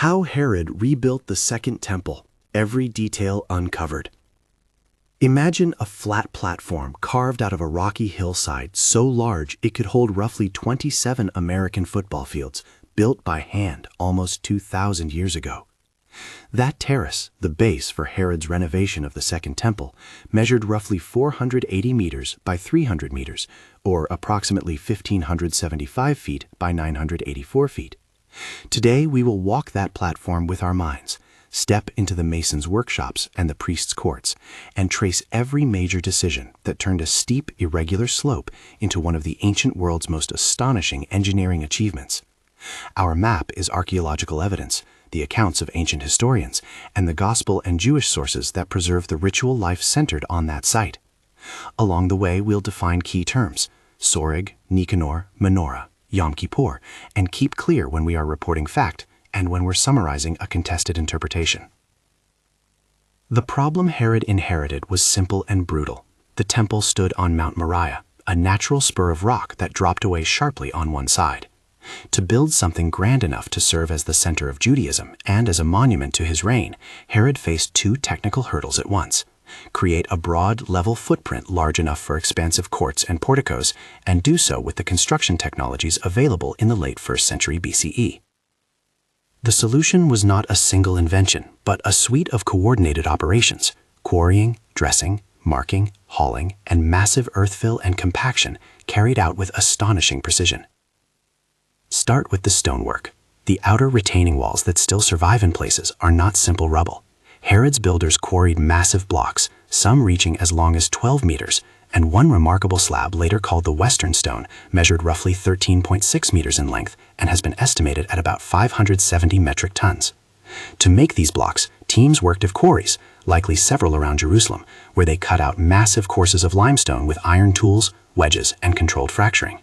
How Herod rebuilt the Second Temple, every detail uncovered. Imagine a flat platform carved out of a rocky hillside so large it could hold roughly 27 American football fields, built by hand almost 2,000 years ago. That terrace, the base for Herod's renovation of the Second Temple, measured roughly 480 meters by 300 meters, or approximately 1,575 feet by 984 feet. Today we will walk that platform with our minds, step into the mason's workshops and the priest's courts, and trace every major decision that turned a steep, irregular slope into one of the ancient world's most astonishing engineering achievements. Our map is archaeological evidence, the accounts of ancient historians, and the gospel and Jewish sources that preserve the ritual life centered on that site. Along the way, we'll define key terms: Soreg, Nicanor, Menorah, Yom Kippur, and keep clear when we are reporting fact and when we're summarizing a contested interpretation. The problem Herod inherited was simple and brutal. The temple stood on Mount Moriah, a natural spur of rock that dropped away sharply on one side. To build something grand enough to serve as the center of Judaism and as a monument to his reign, Herod faced two technical hurdles at once: create a broad, level footprint large enough for expansive courts and porticos, and do so with the construction technologies available in the late 1st century BCE. The solution was not a single invention, but a suite of coordinated operations: quarrying, dressing, marking, hauling, and massive earthfill and compaction carried out with astonishing precision. Start with the stonework. The outer retaining walls that still survive in places are not simple rubble. Herod's builders quarried massive blocks, some reaching as long as 12 meters, and one remarkable slab, later called the Western Stone, measured roughly 13.6 meters in length and has been estimated at about 570 metric tons. To make these blocks, teams worked at quarries, likely several around Jerusalem, where they cut out massive courses of limestone with iron tools, wedges, and controlled fracturing.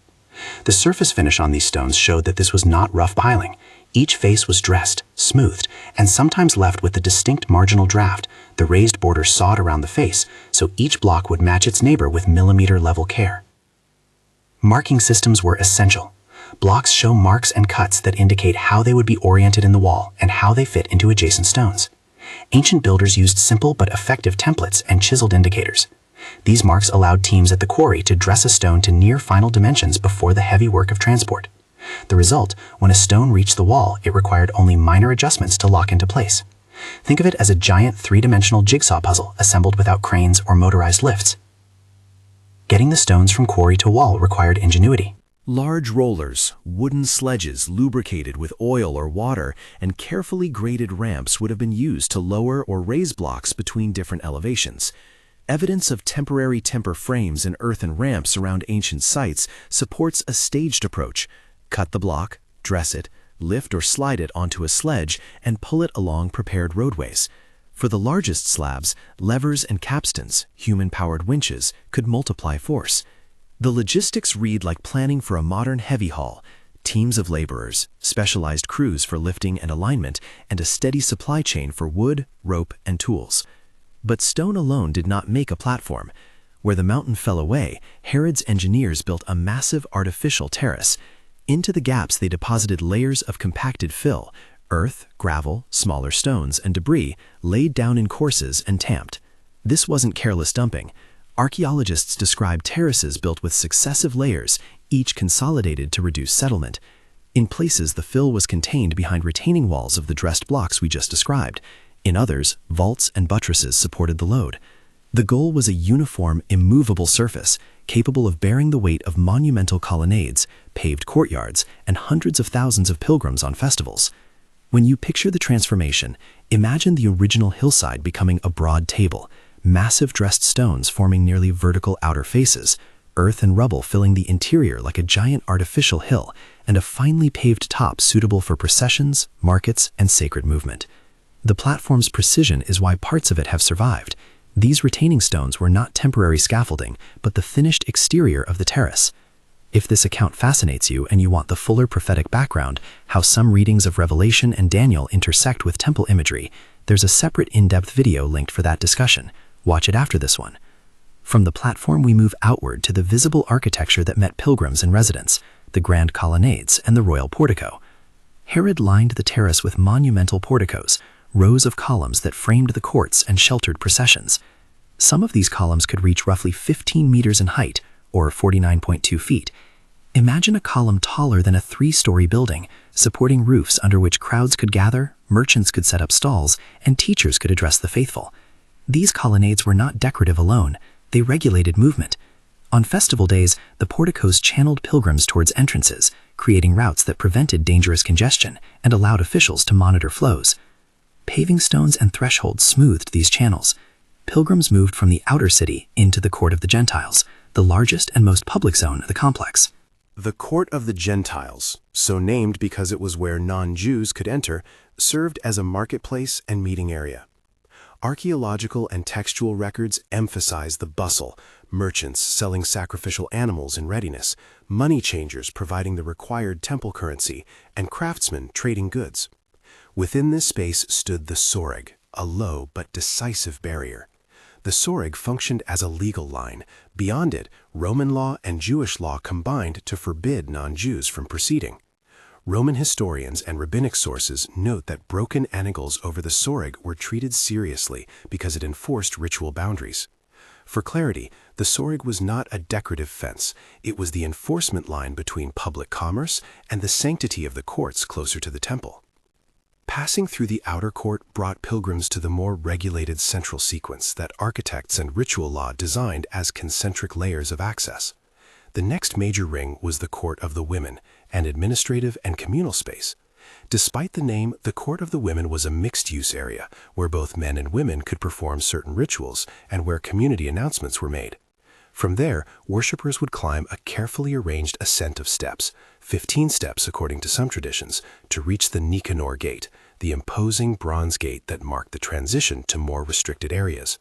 The surface finish on these stones showed that this was not rough piling. Each face was dressed, smoothed, and sometimes left with a distinct marginal draft, the raised border sawed around the face, so each block would match its neighbor with millimeter-level care. Marking systems were essential. Blocks show marks and cuts that indicate how they would be oriented in the wall and how they fit into adjacent stones. Ancient builders used simple but effective templates and chiseled indicators. These marks allowed teams at the quarry to dress a stone to near final dimensions before the heavy work of transport. The result, when a stone reached the wall, it required only minor adjustments to lock into place. Think of it as a giant three-dimensional jigsaw puzzle assembled without cranes or motorized lifts. Getting the stones from quarry to wall required ingenuity. Large rollers, wooden sledges lubricated with oil or water, and carefully graded ramps would have been used to lower or raise blocks between different elevations. Evidence of temporary timber frames and earthen ramps around ancient sites supports a staged approach. Cut the block, dress it, lift or slide it onto a sledge, and pull it along prepared roadways. For the largest slabs, levers and capstans, human-powered winches, could multiply force. The logistics read like planning for a modern heavy haul: teams of laborers, specialized crews for lifting and alignment, and a steady supply chain for wood, rope, and tools. But stone alone did not make a platform. Where the mountain fell away, Herod's engineers built a massive artificial terrace. Into the gaps they deposited layers of compacted fill: earth, gravel, smaller stones, and debris laid down in courses and tamped. This wasn't careless dumping. Archaeologists describe terraces built with successive layers, each consolidated to reduce settlement. In places, the fill was contained behind retaining walls of the dressed blocks we just described. In others, vaults and buttresses supported the load. The goal was a uniform, immovable surface, capable of bearing the weight of monumental colonnades, paved courtyards, and hundreds of thousands of pilgrims on festivals. When you picture the transformation, imagine the original hillside becoming a broad table, massive dressed stones forming nearly vertical outer faces, earth and rubble filling the interior like a giant artificial hill, and a finely paved top suitable for processions, markets, and sacred movement. The platform's precision is why parts of it have survived. These retaining stones were not temporary scaffolding, but the finished exterior of the terrace. If this account fascinates you and you want the fuller prophetic background, how some readings of Revelation and Daniel intersect with temple imagery, there's a separate in-depth video linked for that discussion. Watch it after this one. From the platform we move outward to the visible architecture that met pilgrims and residents, the grand colonnades and the royal portico. Herod lined the terrace with monumental porticos, rows of columns that framed the courts and sheltered processions. Some of these columns could reach roughly 15 meters in height, or 49.2 feet. Imagine a column taller than a 3-story building, supporting roofs under which crowds could gather, merchants could set up stalls, and teachers could address the faithful. These colonnades were not decorative alone, they regulated movement. On festival days, the porticos channeled pilgrims towards entrances, creating routes that prevented dangerous congestion and allowed officials to monitor flows. Paving stones and thresholds smoothed these channels. Pilgrims moved from the outer city into the Court of the Gentiles, the largest and most public zone of the complex. The Court of the Gentiles, so named because it was where non-Jews could enter, served as a marketplace and meeting area. Archaeological and textual records emphasize the bustle, merchants selling sacrificial animals in readiness, money changers providing the required temple currency, and craftsmen trading goods. Within this space stood the Soreg, a low but decisive barrier. The Soreg functioned as a legal line. Beyond it, Roman law and Jewish law combined to forbid non-Jews from proceeding. Roman historians and rabbinic sources note that broken anagles over the Soreg were treated seriously because it enforced ritual boundaries. For clarity, the Soreg was not a decorative fence. It was the enforcement line between public commerce and the sanctity of the courts closer to the temple. Passing through the outer court brought pilgrims to the more regulated central sequence that architects and ritual law designed as concentric layers of access. The next major ring was the Court of the Women, an administrative and communal space. Despite the name, the Court of the Women was a mixed-use area where both men and women could perform certain rituals and where community announcements were made. From there, worshippers would climb a carefully arranged ascent of steps, 15 steps according to some traditions, to reach the Nicanor gate, the imposing bronze gate that marked the transition to more restricted areas.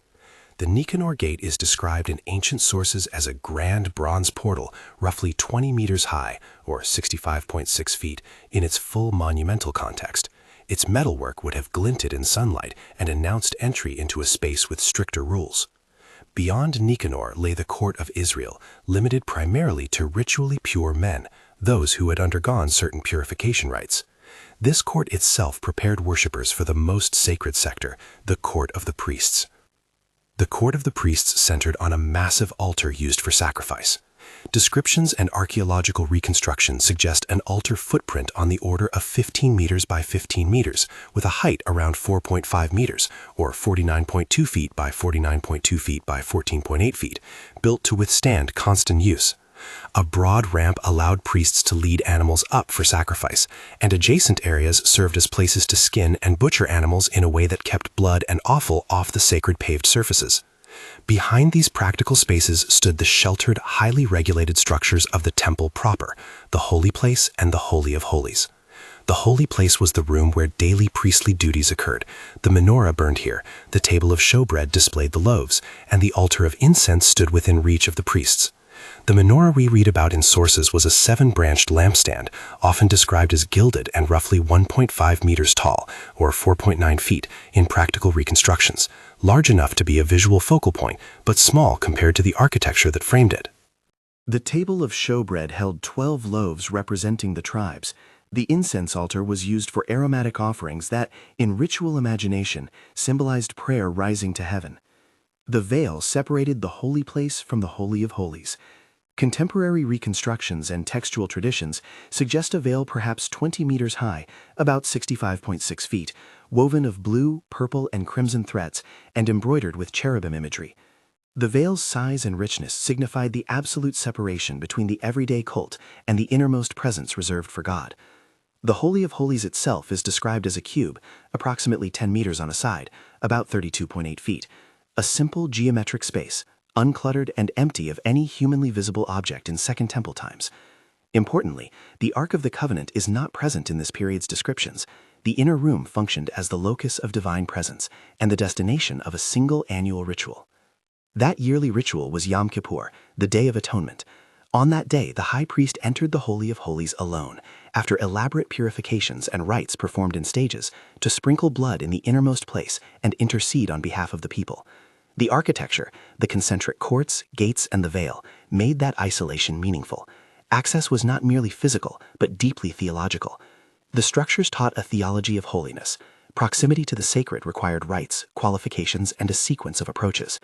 The Nicanor gate is described in ancient sources as a grand bronze portal roughly 20 meters high, or 65.6 feet, in its full monumental context. Its metalwork would have glinted in sunlight and announced entry into a space with stricter rules. Beyond Nicanor lay the Court of Israel, limited primarily to ritually pure men, those who had undergone certain purification rites. This court itself prepared worshippers for the most sacred sector, the Court of the Priests. The Court of the Priests centered on a massive altar used for sacrifice. Descriptions and archaeological reconstruction suggest an altar footprint on the order of 15 meters by 15 meters, with a height around 4.5 meters, or 49.2 feet by 49.2 feet by 14.8 feet, built to withstand constant use. A broad ramp allowed priests to lead animals up for sacrifice, and adjacent areas served as places to skin and butcher animals in a way that kept blood and offal off the sacred paved surfaces. Behind these practical spaces stood the sheltered, highly regulated structures of the temple proper, the holy place and the Holy of Holies. The holy place was the room where daily priestly duties occurred. The menorah burned here, the table of showbread displayed the loaves, and the altar of incense stood within reach of the priests. The menorah we read about in sources was a 7-branched lampstand, often described as gilded and roughly 1.5 meters tall, or 4.9 feet, in practical reconstructions, large enough to be a visual focal point, but small compared to the architecture that framed it. The table of showbread held 12 loaves representing the tribes. The incense altar was used for aromatic offerings that, in ritual imagination, symbolized prayer rising to heaven. The veil separated the holy place from the Holy of Holies. Contemporary reconstructions and textual traditions suggest a veil perhaps 20 meters high, about 65.6 feet, woven of blue, purple, and crimson threads, and embroidered with cherubim imagery. The veil's size and richness signified the absolute separation between the everyday cult and the innermost presence reserved for God. The Holy of Holies itself is described as a cube, approximately 10 meters on a side, about 32.8 feet. A simple geometric space, uncluttered and empty of any humanly visible object in Second Temple times. Importantly, the Ark of the Covenant is not present in this period's descriptions. The inner room functioned as the locus of divine presence and the destination of a single annual ritual. That yearly ritual was Yom Kippur, the Day of Atonement. On that day, the high priest entered the Holy of Holies alone, after elaborate purifications and rites performed in stages, to sprinkle blood in the innermost place and intercede on behalf of the people. The architecture, the concentric courts, gates, and the veil, made that isolation meaningful. Access was not merely physical, but deeply theological. The structures taught a theology of holiness. Proximity to the sacred required rites, qualifications, and a sequence of approaches.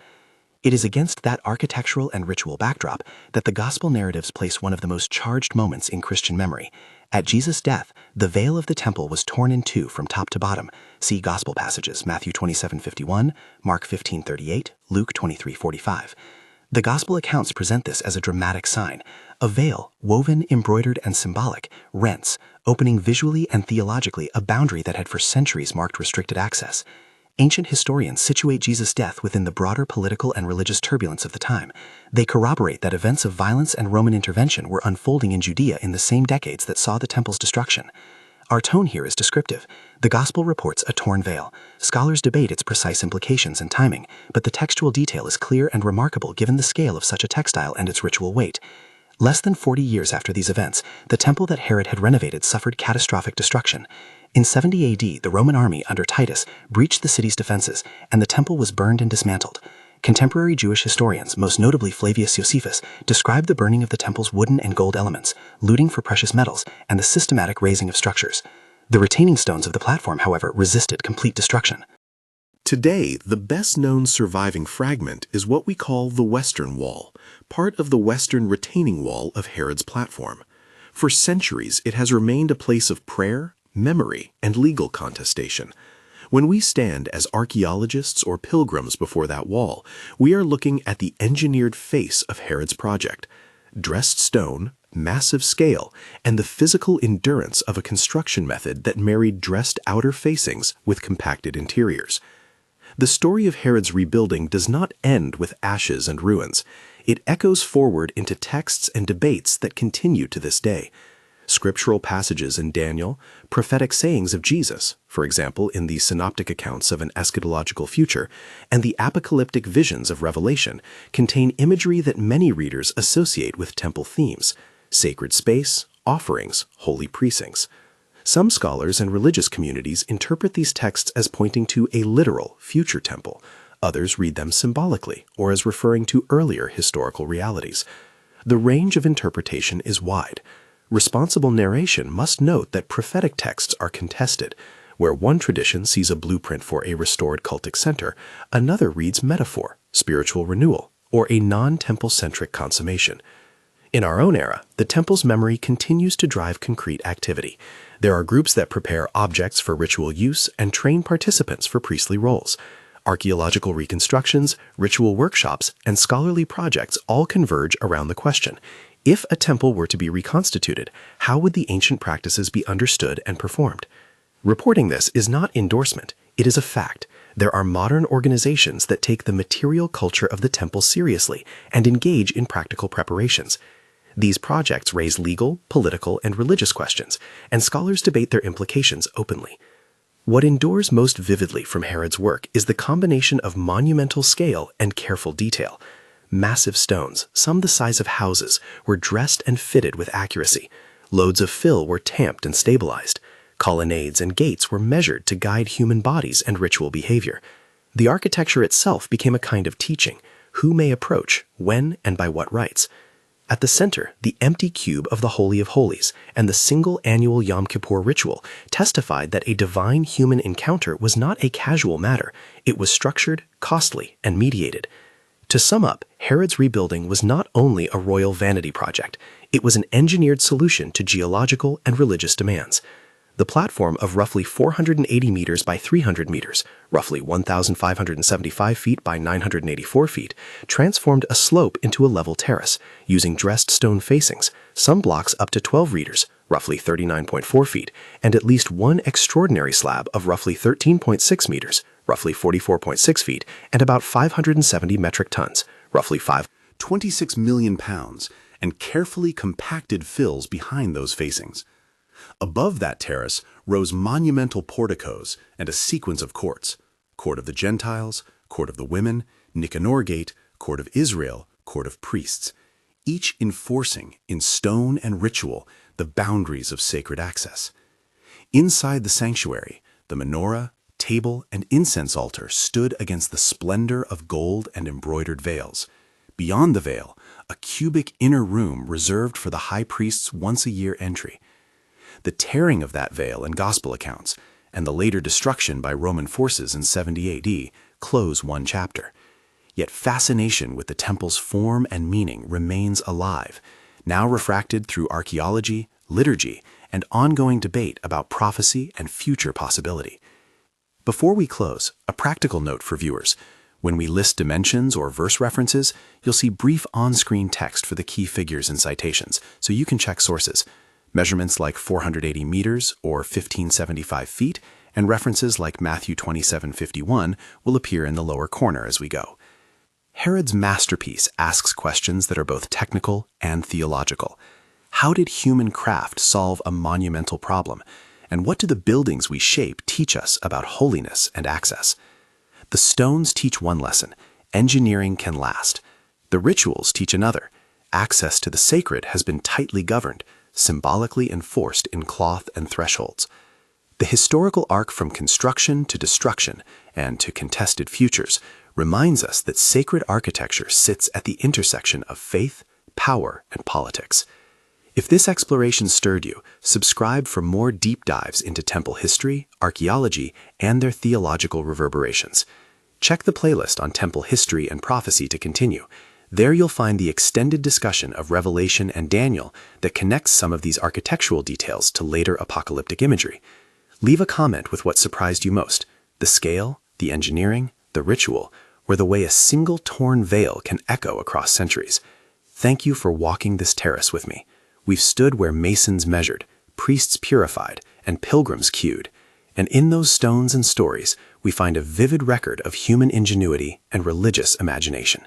It is against that architectural and ritual backdrop that the gospel narratives place one of the most charged moments in Christian memory. At Jesus' death, the veil of the temple was torn in two from top to bottom. See gospel passages Matthew 27:51, Mark 15:38, Luke 23:45. The gospel accounts present this as a dramatic sign. A veil, woven, embroidered, and symbolic, rents, opening visually and theologically a boundary that had for centuries marked restricted access. Ancient historians situate Jesus' death within the broader political and religious turbulence of the time. They corroborate that events of violence and Roman intervention were unfolding in Judea in the same decades that saw the temple's destruction. Our tone here is descriptive. The gospel reports a torn veil. Scholars debate its precise implications and timing, but the textual detail is clear and remarkable given the scale of such a textile and its ritual weight. Less than 40 years after these events, the temple that Herod had renovated suffered catastrophic destruction. In 70 AD, the Roman army under Titus breached the city's defenses, and the temple was burned and dismantled. Contemporary Jewish historians, most notably Flavius Josephus, describe the burning of the temple's wooden and gold elements, looting for precious metals, and the systematic razing of structures. The retaining stones of the platform, however, resisted complete destruction. Today, the best-known surviving fragment is what we call the Western Wall, part of the western retaining wall of Herod's platform. For centuries, it has remained a place of prayer, memory, and legal contestation. When we stand as archaeologists or pilgrims before that wall, we are looking at the engineered face of Herod's project. Dressed stone, massive scale, and the physical endurance of a construction method that married dressed outer facings with compacted interiors. The story of Herod's rebuilding does not end with ashes and ruins. It echoes forward into texts and debates that continue to this day. Scriptural passages in Daniel, prophetic sayings of Jesus, for example in the synoptic accounts of an eschatological future, and the apocalyptic visions of Revelation contain imagery that many readers associate with temple themes: sacred space, offerings, holy precincts. Some scholars and religious communities interpret these texts as pointing to a literal future temple. Others read them symbolically or as referring to earlier historical realities. The range of interpretation is wide. Responsible narration must note that prophetic texts are contested. Where one tradition sees a blueprint for a restored cultic center, another reads metaphor, spiritual renewal, or a non-temple-centric consummation. In our own era, the temple's memory continues to drive concrete activity. There are groups that prepare objects for ritual use and train participants for priestly roles. Archaeological reconstructions, ritual workshops, and scholarly projects all converge around the question: if a temple were to be reconstituted, how would the ancient practices be understood and performed? Reporting this is not endorsement, it is a fact. There are modern organizations that take the material culture of the temple seriously and engage in practical preparations. These projects raise legal, political, and religious questions, and scholars debate their implications openly. What endures most vividly from Herod's work is the combination of monumental scale and careful detail. Massive stones, some the size of houses, were dressed and fitted with accuracy. Loads of fill were tamped and stabilized. Colonnades and gates were measured to guide human bodies and ritual behavior. The architecture itself became a kind of teaching: who may approach, when, and by what rites. At the center, the empty cube of the Holy of Holies and the single annual Yom Kippur ritual testified that a divine human encounter was not a casual matter. It was structured, costly, and mediated. To sum up, Herod's rebuilding was not only a royal vanity project, it was an engineered solution to geological and religious demands. The platform of roughly 480 meters by 300 meters, roughly 1,575 feet by 984 feet, transformed a slope into a level terrace, using dressed stone facings, some blocks up to 12 meters, roughly 39.4 feet, and at least one extraordinary slab of roughly 13.6 meters, roughly 44.6 feet, and about 570 metric tons, roughly 26 million pounds, and carefully compacted fills behind those facings. Above that terrace rose monumental porticos and a sequence of courts: Court of the Gentiles, Court of the Women, Nicanor Gate, Court of Israel, Court of Priests, each enforcing, in stone and ritual, the boundaries of sacred access. Inside the sanctuary, the menorah, table, and incense altar stood against the splendor of gold and embroidered veils. Beyond the veil, a cubic inner room reserved for the high priest's once-a-year entry. the tearing of that veil in Gospel accounts, and the later destruction by Roman forces in 70 AD close one chapter. Yet fascination with the temple's form and meaning remains alive, now refracted through archaeology, liturgy, and ongoing debate about prophecy and future possibility. Before we close, a practical note for viewers. When we list dimensions or verse references, you'll see brief on-screen text for the key figures and citations, so you can check sources. Measurements like 480 meters or 1575 feet, and references like Matthew 27:51 will appear in the lower corner as we go. Herod's masterpiece asks questions that are both technical and theological. How did human craft solve a monumental problem? And what do the buildings we shape teach us about holiness and access? The stones teach one lesson: engineering can last. The rituals teach another: access to the sacred has been tightly governed, symbolically enforced in cloth and thresholds. The historical arc from construction to destruction and to contested futures reminds us that sacred architecture sits at the intersection of faith, power, and politics. If this exploration stirred you, subscribe for more deep dives into temple history, archaeology, and their theological reverberations. Check the playlist on temple history and prophecy to continue. There you'll find the extended discussion of Revelation and Daniel that connects some of these architectural details to later apocalyptic imagery. Leave a comment with what surprised you most: the scale, the engineering, the ritual, or the way a single torn veil can echo across centuries. Thank you for walking this terrace with me. We've stood where masons measured, priests purified, and pilgrims queued. And in those stones and stories, we find a vivid record of human ingenuity and religious imagination.